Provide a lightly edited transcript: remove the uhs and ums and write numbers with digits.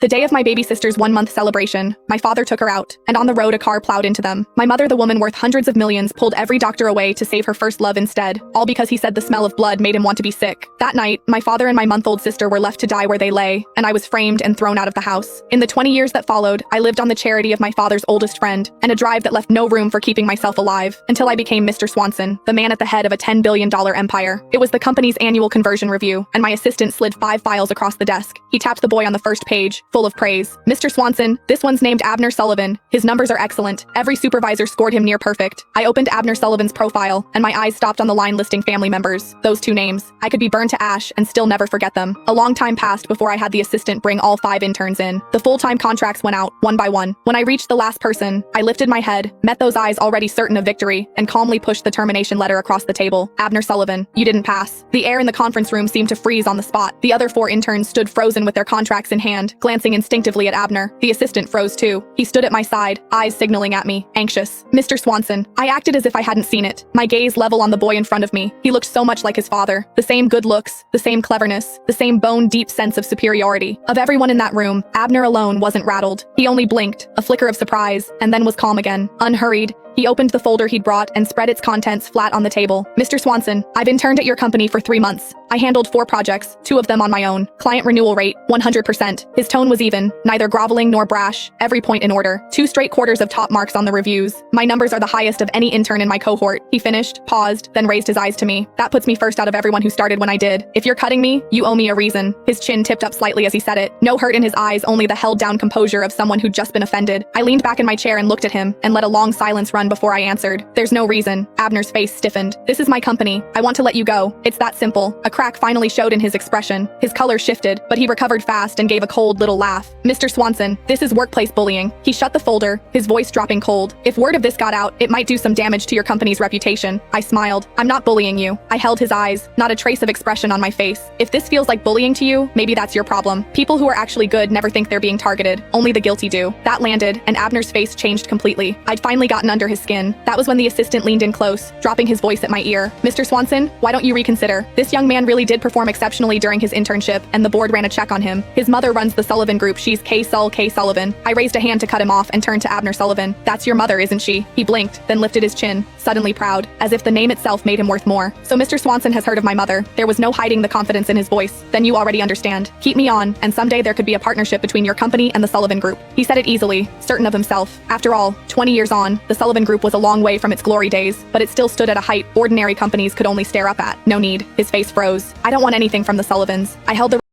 The day of my baby sister's 1-month celebration, my father took her out, and on the road a car plowed into them. My mother, the woman worth hundreds of millions, pulled every doctor away to save her first love instead, all because he said the smell of blood made him want to be sick. That night, my father and my month-old sister were left to die where they lay, and I was framed and thrown out of the house. In the 20 years that followed, I lived on the charity of my father's oldest friend, and a drive that left no room for keeping myself alive, until I became Mr. Swanson, the man at the head of a $10 billion empire. It was the company's annual conversion review, and my assistant slid 5 files across the desk. He tapped the boy on the first page, full of praise. Mr. Swanson, this one's named Abner Sullivan. His numbers are excellent. Every supervisor scored him near perfect. I opened Abner Sullivan's profile, and my eyes stopped on the line listing family members. Those 2 names. I could be burned to ash and still never forget them. A long time passed before I had the assistant bring all 5 interns in. The full-time contracts went out, one by one. When I reached the last person, I lifted my head, met those eyes already certain of victory, and calmly pushed the termination letter across the table. Abner Sullivan, you didn't pass. The air in the conference room seemed to freeze on the spot. The other 4 interns stood frozen with their contracts in hand, glancing instinctively at Abner. The assistant froze too. He stood at my side, eyes signaling at me, anxious. Mr. Swanson. I acted as if I hadn't seen it, my gaze level on the boy in front of me. He looked so much like his father. The same good looks, the same cleverness, the same bone-deep sense of superiority. Of everyone in that room, Abner alone wasn't rattled. He only blinked, a flicker of surprise, and then was calm again. Unhurried, he opened the folder he'd brought and spread its contents flat on the table. Mr. Swanson, I've interned at your company for 3 months. I handled 4 projects, 2 of them on my own. Client renewal rate, 100%. His tone was even, neither groveling nor brash, every point in order. 2 straight quarters of top marks on the reviews. My numbers are the highest of any intern in my cohort. He finished, paused, then raised his eyes to me. That puts me first out of everyone who started when I did. If you're cutting me, you owe me a reason. His chin tipped up slightly as he said it. No hurt in his eyes, only the held-down composure of someone who'd just been offended. I leaned back in my chair and looked at him, and let a long silence run before I answered. There's no reason. Abner's face stiffened. This is my company. I want to let you go. It's that simple. A crack finally showed in his expression. His color shifted, but he recovered fast and gave a cold little laugh. Mr. Swanson, this is workplace bullying. He shut the folder, his voice dropping cold. If word of this got out, it might do some damage to your company's reputation. I smiled. I'm not bullying you. I held his eyes, not a trace of expression on my face. If this feels like bullying to you, maybe that's your problem. People who are actually good never think they're being targeted. Only the guilty do. That landed, and Abner's face changed completely. I'd finally gotten under his skin. That was when the assistant leaned in close, dropping his voice at my ear. Mr. Swanson, why don't you reconsider? This young man really did perform exceptionally during his internship, and the board ran a check on him. His mother runs the Sullivan Group. She's K. Sullivan. I raised a hand to cut him off and turned to Abner Sullivan. That's your mother, isn't she? He blinked, then lifted his chin, suddenly proud, as if the name itself made him worth more. So Mr. Swanson has heard of my mother. There was no hiding the confidence in his voice. Then you already understand. Keep me on, and someday there could be a partnership between your company and the Sullivan Group. He said it easily, certain of himself. After all, 20 years on, the Sullivan Group was a long way from its glory days, but it still stood at a height ordinary companies could only stare up at. No need. His face froze. I don't want anything from the Sullivans. I held the